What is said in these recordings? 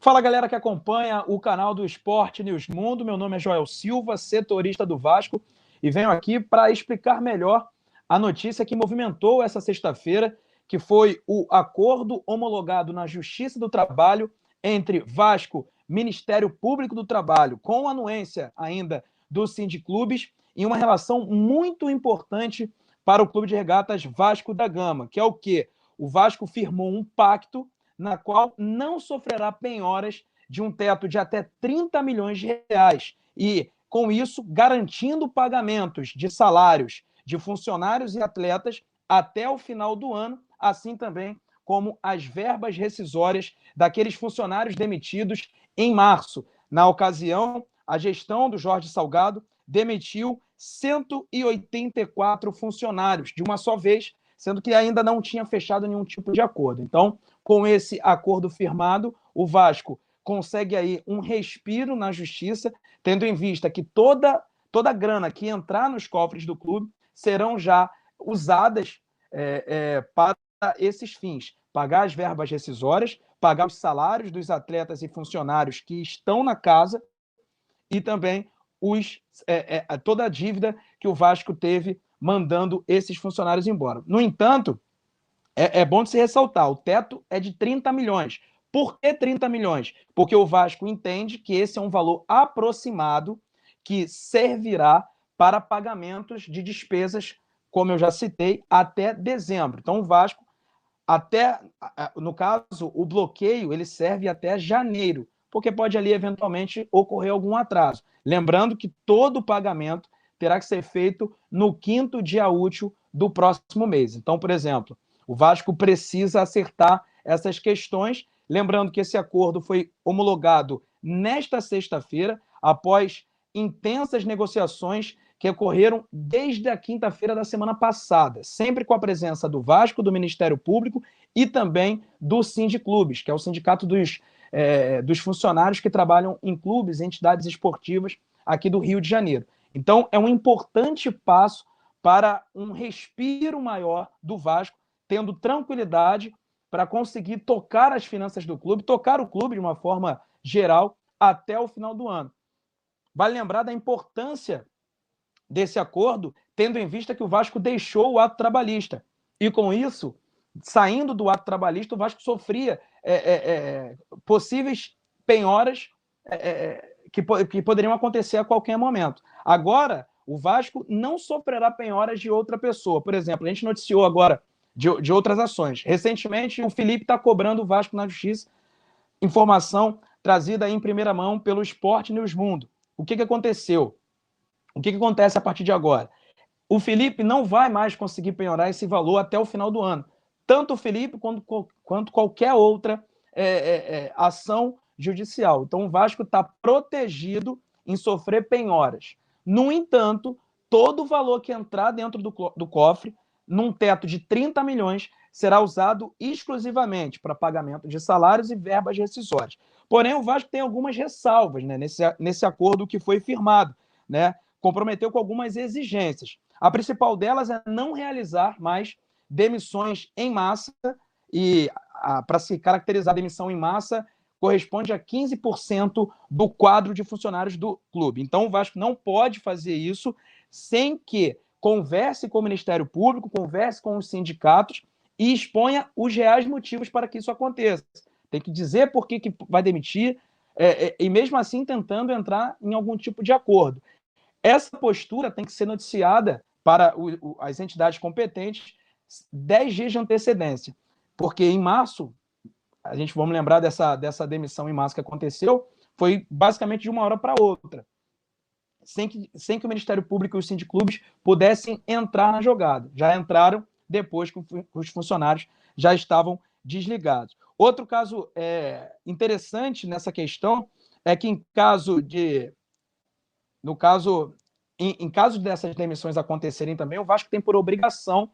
Fala, galera que acompanha o canal do Esporte News Mundo. Meu nome é Joel Silva, setorista do Vasco, e venho aqui para explicar melhor a notícia que movimentou essa sexta-feira, que foi o acordo homologado na Justiça do Trabalho entre Vasco, Ministério Público do Trabalho, com anuência ainda dos Sindiclubes, em uma relação muito importante para o Clube de Regatas Vasco da Gama, que é o quê? O Vasco firmou um pacto na qual não sofrerá penhoras de um teto de até 30 milhões de reais e, com isso, garantindo pagamentos de salários de funcionários e atletas até o final do ano, assim também como as verbas rescisórias daqueles funcionários demitidos em março. Na ocasião, a gestão do Jorge Salgado demitiu 184 funcionários de uma só vez, sendo que ainda não tinha fechado nenhum tipo de acordo. Então, com esse acordo firmado, o Vasco consegue aí um respiro na justiça, tendo em vista que toda a grana que entrar nos cofres do clube serão já usadas para esses fins. Pagar as verbas rescisórias, pagar os salários dos atletas e funcionários que estão na casa e também toda a dívida que o Vasco teve mandando esses funcionários embora. No entanto, é bom de se ressaltar, o teto é de 30 milhões. Por que 30 milhões? Porque o Vasco entende que esse é um valor aproximado que servirá para pagamentos de despesas, como eu já citei, até dezembro. Então, o Vasco, no caso, o bloqueio ele serve até janeiro, porque pode ali, eventualmente, ocorrer algum atraso. Lembrando que todo o pagamento terá que ser feito no 5º dia útil do próximo mês. Então, por exemplo, o Vasco precisa acertar essas questões. Lembrando que esse acordo foi homologado nesta sexta-feira, após intensas negociações que ocorreram desde a quinta-feira da semana passada, sempre com a presença do Vasco, do Ministério Público e também do Sindiclubes, que é o sindicato dos funcionários que trabalham em clubes e entidades esportivas aqui do Rio de Janeiro. Então, é um importante passo para um respiro maior do Vasco, tendo tranquilidade para conseguir tocar as finanças do clube, tocar o clube de uma forma geral até o final do ano. Vale lembrar da importância desse acordo, tendo em vista que o Vasco deixou o ato trabalhista. E com isso, saindo do ato trabalhista, o Vasco sofria possíveis penhoras que poderiam acontecer a qualquer momento. Agora, o Vasco não sofrerá penhoras de outra pessoa. Por exemplo, a gente noticiou agora de outras ações. Recentemente, o Felipe está cobrando o Vasco na justiça, informação trazida aí em primeira mão pelo Esporte News Mundo. O que aconteceu? O que acontece a partir de agora? O Felipe não vai mais conseguir penhorar esse valor até o final do ano. Tanto o Felipe quanto qualquer outra ação judicial. Então, o Vasco está protegido em sofrer penhoras. No entanto, todo o valor que entrar dentro do cofre, num teto de 30 milhões, será usado exclusivamente para pagamento de salários e verbas rescisórias. Porém, o Vasco tem algumas ressalvas, né, nesse acordo que foi firmado, né? Comprometeu com algumas exigências. A principal delas é não realizar mais demissões em massa, e para se caracterizar a demissão em massa, corresponde a 15% do quadro de funcionários do clube. Então, o Vasco não pode fazer isso sem que converse com o Ministério Público, converse com os sindicatos e exponha os reais motivos para que isso aconteça. Tem que dizer por que vai demitir, e mesmo assim tentando entrar em algum tipo de acordo. Essa postura tem que ser noticiada para as entidades competentes 10 dias de antecedência, porque em março, vamos lembrar dessa demissão em massa que aconteceu, foi basicamente de uma hora para outra, sem que o Ministério Público e os sindiclubes pudessem entrar na jogada. Já entraram depois que os funcionários já estavam desligados. Outro caso interessante nessa questão é que em caso dessas demissões acontecerem também, o Vasco tem por obrigação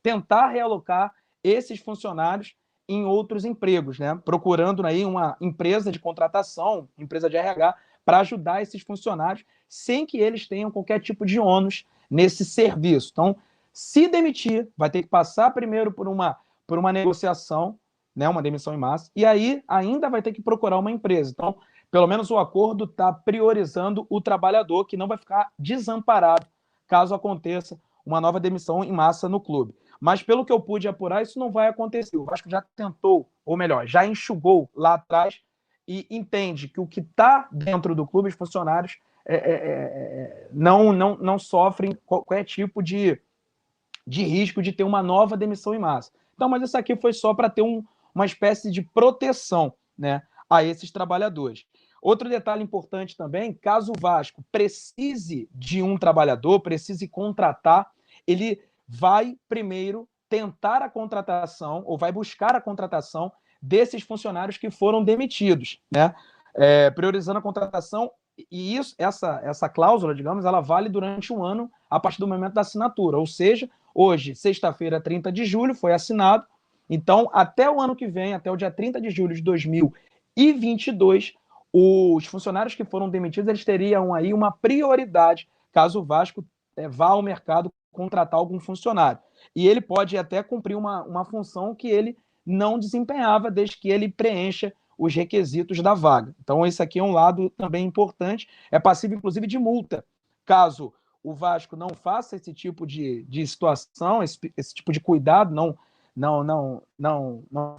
tentar realocar esses funcionários em outros empregos, né? Procurando aí uma empresa de contratação, empresa de RH, para ajudar esses funcionários sem que eles tenham qualquer tipo de ônus nesse serviço. Então, se demitir, vai ter que passar primeiro por uma negociação né, uma demissão em massa, e aí ainda vai ter que procurar uma empresa. Então, pelo menos o acordo está priorizando o trabalhador, que não vai ficar desamparado caso aconteça uma nova demissão em massa no clube. Mas pelo que eu pude apurar, isso não vai acontecer. O Vasco já tentou, ou melhor, já enxugou lá atrás e entende que o que está dentro do clube, os funcionários não sofrem qualquer tipo de risco de ter uma nova demissão em massa. Então, mas isso aqui foi só para ter uma espécie de proteção, né, a esses trabalhadores. Outro detalhe importante também, caso o Vasco precise de um trabalhador, precise contratar, ele vai primeiro tentar a contratação, ou vai buscar a contratação desses funcionários que foram demitidos, né? Priorizando a contratação, e essa cláusula, digamos, ela vale durante um ano a partir do momento da assinatura, ou seja, hoje, sexta-feira, 30 de julho, foi assinado, então até o ano que vem, até o dia 30 de julho de 2022, os funcionários que foram demitidos, eles teriam aí uma prioridade, caso o Vasco vá ao mercado contratar algum funcionário. E ele pode até cumprir uma função que ele não desempenhava, desde que ele preencha os requisitos da vaga. Então, esse aqui é um lado também importante. É passível, inclusive, de multa, caso o Vasco não faça esse tipo de situação, esse tipo de cuidado, não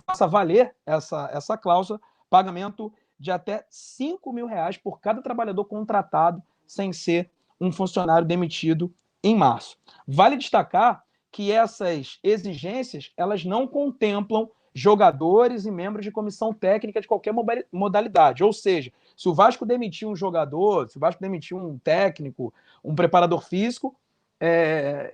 faça valer essa cláusula, pagamento de até R$ 5.000 por cada trabalhador contratado sem ser um funcionário demitido em março. Vale destacar que essas exigências, elas não contemplam jogadores e membros de comissão técnica de qualquer modalidade. Ou seja, se o Vasco demitir um jogador, se o Vasco demitir um técnico, um preparador físico,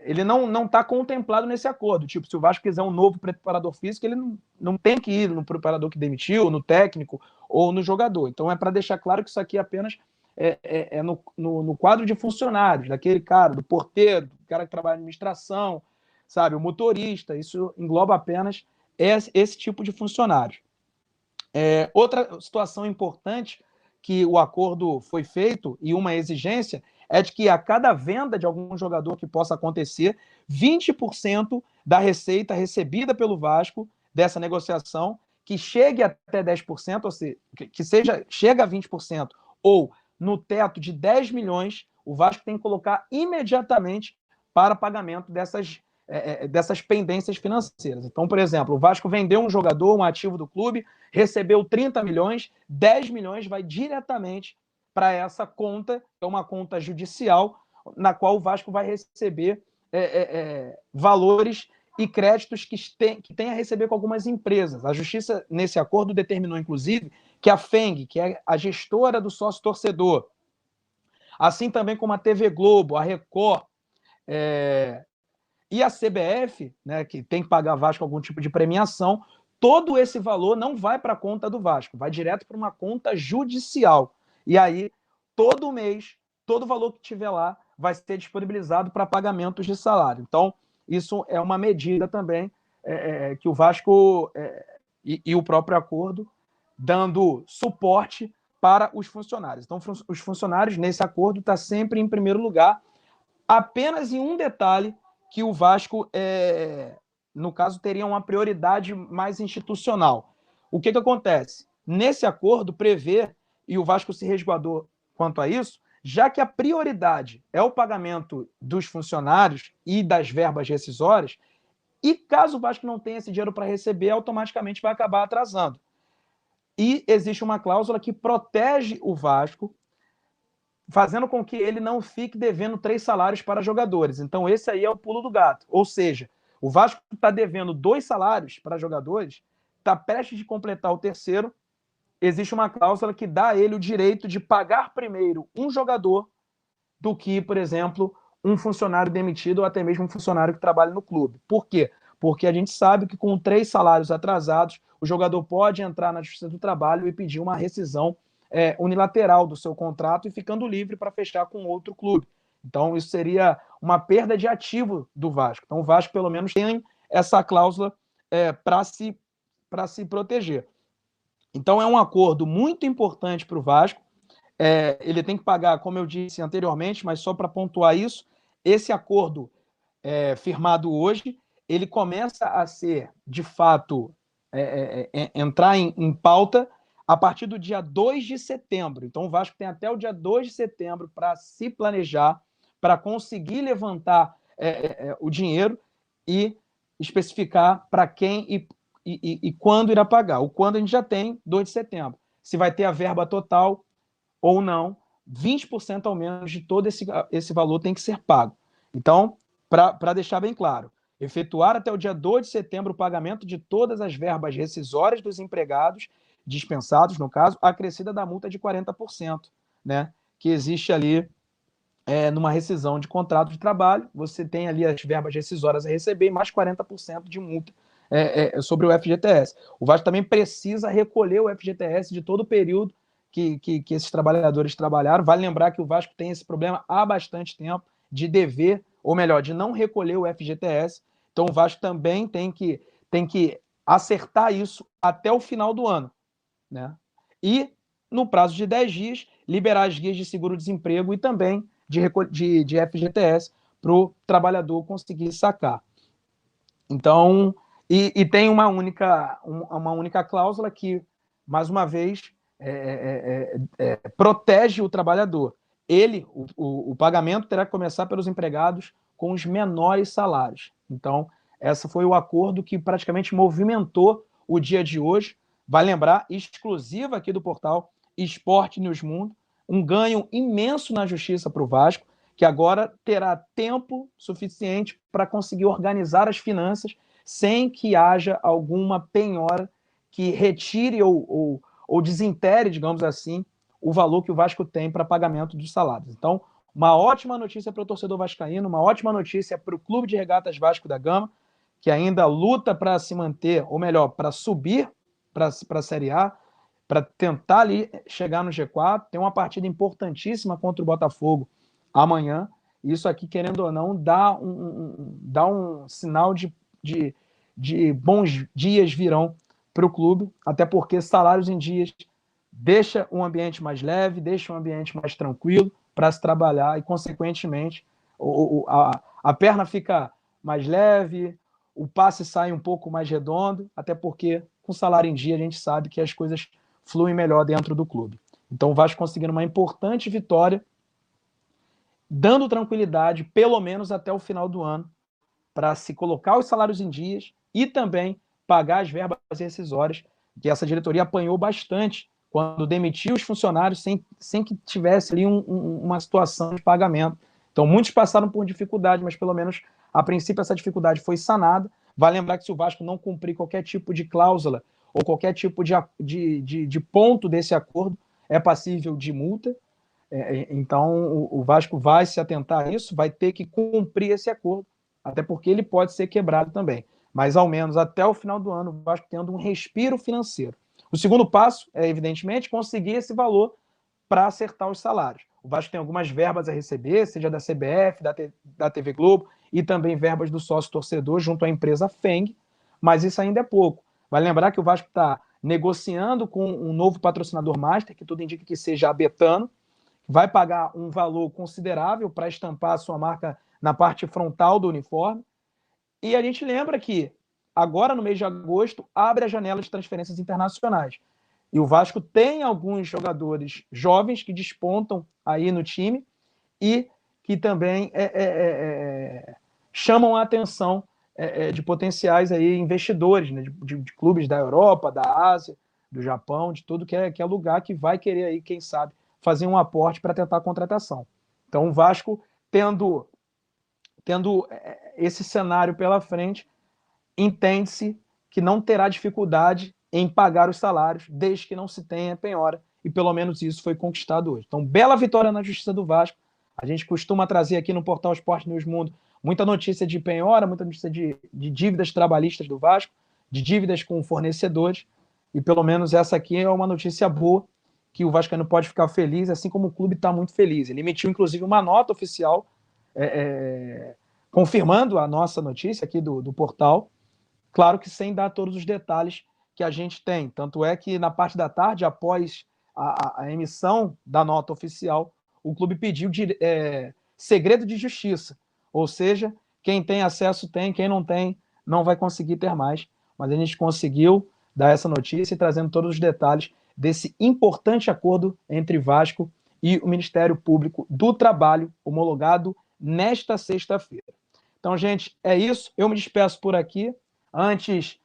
ele não está contemplado nesse acordo. Tipo, se o Vasco quiser um novo preparador físico, ele não tem que ir no preparador que demitiu, no técnico ou no jogador. Então, é para deixar claro que isso aqui apenas no quadro de funcionários, daquele cara, do porteiro, do cara que trabalha em administração, sabe, o motorista. Isso engloba apenas esse tipo de funcionários. Outra situação importante que o acordo foi feito e uma exigência é de que a cada venda de algum jogador que possa acontecer, 20% da receita recebida pelo Vasco dessa negociação, que chegue até 10%, ou seja, chega a 20%, ou no teto de 10 milhões, o Vasco tem que colocar imediatamente para pagamento dessas pendências financeiras. Então, por exemplo, o Vasco vendeu um jogador, um ativo do clube, recebeu 30 milhões, 10 milhões vai diretamente para essa conta, que é uma conta judicial, na qual o Vasco vai receber valores e créditos que tem a receber com algumas empresas. A Justiça, nesse acordo, determinou, inclusive, que a FENG, que é a gestora do sócio-torcedor, assim também como a TV Globo, a Record, e a CBF, né, que tem que pagar Vasco algum tipo de premiação, todo esse valor não vai para a conta do Vasco, vai direto para uma conta judicial. E aí, todo mês, todo valor que tiver lá vai ser disponibilizado para pagamentos de salário. Então, isso é uma medida também que o Vasco e o próprio acordo dando suporte para os funcionários. Então, os funcionários, nesse acordo, estão sempre em primeiro lugar, apenas em um detalhe, que o Vasco, no caso, teria uma prioridade mais institucional. O que acontece? Nesse acordo, prevê, e o Vasco se resguardou quanto a isso, já que a prioridade é o pagamento dos funcionários e das verbas rescisórias, e caso o Vasco não tenha esse dinheiro para receber, automaticamente vai acabar atrasando. E existe uma cláusula que protege o Vasco, fazendo com que ele não fique devendo 3 salários para jogadores. Então, esse aí é o pulo do gato. Ou seja, o Vasco está devendo 2 salários para jogadores, está prestes de completar o terceiro, existe uma cláusula que dá a ele o direito de pagar primeiro um jogador do que, por exemplo, um funcionário demitido ou até mesmo um funcionário que trabalha no clube. Por quê? Porque a gente sabe que com 3 salários atrasados, o jogador pode entrar na Justiça do Trabalho e pedir uma rescisão unilateral do seu contrato e ficando livre para fechar com outro clube. Então, isso seria uma perda de ativo do Vasco. Então, o Vasco, pelo menos, tem essa cláusula para se proteger. Então, é um acordo muito importante para o Vasco. Ele tem que pagar, como eu disse anteriormente, mas só para pontuar isso, esse acordo firmado hoje, ele começa a ser, de fato, entrar em pauta a partir do dia 2 de setembro. Então, o Vasco tem até o dia 2 de setembro para se planejar, para conseguir levantar o dinheiro e especificar para quem e quando irá pagar. O quando a gente já tem, 2 de setembro. Se vai ter a verba total ou não, 20% ao menos de todo esse valor tem que ser pago. Então, para deixar bem claro, efetuar até o dia 2 de setembro o pagamento de todas as verbas rescisórias dos empregados, dispensados, no caso, acrescida da multa de 40%, né? Que existe ali numa rescisão de contrato de trabalho, você tem ali as verbas rescisórias a receber e mais 40% de multa sobre o FGTS. O Vasco também precisa recolher o FGTS de todo o período que esses trabalhadores trabalharam. Vale lembrar que o Vasco tem esse problema há bastante tempo de dever, ou melhor, de não recolher o FGTS. Então o Vasco também tem que acertar isso até o final do ano, né? E, no prazo de 10 dias, liberar as guias de seguro-desemprego e também de FGTS para o trabalhador conseguir sacar. Então, e tem uma única cláusula que, mais uma vez, protege o trabalhador. O pagamento terá que começar pelos empregados com os menores salários. Então, esse foi o acordo que praticamente movimentou o dia de hoje. Vai lembrar, exclusiva aqui do portal Esporte News Mundo, um ganho imenso na justiça para o Vasco, que agora terá tempo suficiente para conseguir organizar as finanças sem que haja alguma penhora que retire ou desintere, digamos assim, o valor que o Vasco tem para pagamento dos salários. Então, uma ótima notícia para o torcedor vascaíno, uma ótima notícia para o Clube de Regatas Vasco da Gama, que ainda luta para se manter, ou melhor, para subir para a Série A, para tentar ali chegar no G4. Tem uma partida importantíssima contra o Botafogo amanhã. Isso aqui, querendo ou não, dá um sinal de bons dias virão para o clube, até porque salários em dias deixa um ambiente mais leve, deixa um ambiente mais tranquilo para se trabalhar e, consequentemente, a perna fica mais leve, o passe sai um pouco mais redondo, até porque com salário em dia a gente sabe que as coisas fluem melhor dentro do clube. Então o Vasco conseguindo uma importante vitória, dando tranquilidade, pelo menos até o final do ano, para se colocar os salários em dias e também pagar as verbas rescisórias, que essa diretoria apanhou bastante quando demitiu os funcionários sem que tivesse ali uma situação de pagamento. Então, muitos passaram por dificuldade, mas pelo menos, a princípio, essa dificuldade foi sanada. Vale lembrar que se o Vasco não cumprir qualquer tipo de cláusula ou qualquer tipo de ponto desse acordo, é passível de multa. Então, o Vasco vai se atentar a isso, vai ter que cumprir esse acordo, até porque ele pode ser quebrado também. Mas, ao menos, até o final do ano, o Vasco tendo um respiro financeiro. O segundo passo é, evidentemente, conseguir esse valor para acertar os salários. O Vasco tem algumas verbas a receber, seja da CBF, da TV Globo, e também verbas do sócio-torcedor junto à empresa FENG, mas isso ainda é pouco. Vai lembrar que o Vasco está negociando com um novo patrocinador master, que tudo indica que seja a Betano, vai pagar um valor considerável para estampar a sua marca na parte frontal do uniforme. E a gente lembra que agora, no mês de agosto, abre a janela de transferências internacionais. E o Vasco tem alguns jogadores jovens que despontam aí no time e que também chamam a atenção de potenciais aí investidores, né, de clubes da Europa, da Ásia, do Japão, de tudo que é lugar que vai querer aí, quem sabe, fazer um aporte para tentar a contratação. Então, o Vasco, tendo esse cenário pela frente, entende-se que não terá dificuldade em pagar os salários, desde que não se tenha penhora, e pelo menos isso foi conquistado hoje. Então, bela vitória na Justiça do Vasco. A gente costuma trazer aqui no portal Esporte News Mundo muita notícia de penhora, muita notícia de dívidas trabalhistas do Vasco, de dívidas com fornecedores, e pelo menos essa aqui é uma notícia boa, que o vascaíno pode ficar feliz, assim como o clube está muito feliz. Ele emitiu, inclusive, uma nota oficial confirmando a nossa notícia aqui do portal, claro que sem dar todos os detalhes que a gente tem. Tanto é que na parte da tarde, após a emissão da nota oficial, o clube pediu segredo de justiça, ou seja, quem tem acesso tem, quem não tem não vai conseguir ter mais, mas a gente conseguiu dar essa notícia e trazendo todos os detalhes desse importante acordo entre Vasco e o Ministério Público do Trabalho, homologado nesta sexta-feira. Então, gente, é isso. Eu me despeço por aqui. Antes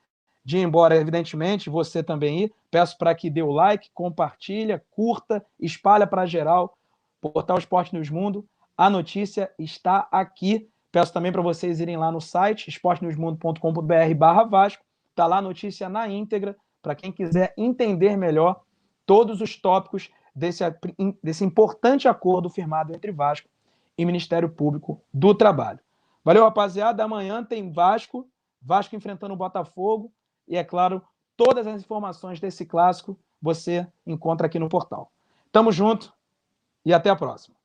de ir embora, evidentemente, você também ir. Peço para que dê o like, compartilha, curta, espalha para geral. Portal Esporte News Mundo. A notícia está aqui. Peço também para vocês irem lá no site, esportenewsmundo.com.br/Vasco. Está lá a notícia na íntegra, para quem quiser entender melhor todos os tópicos desse importante acordo firmado entre Vasco e Ministério Público do Trabalho. Valeu, rapaziada. Amanhã tem Vasco enfrentando o Botafogo. E, é claro, todas as informações desse clássico você encontra aqui no portal. Tamo junto e até a próxima.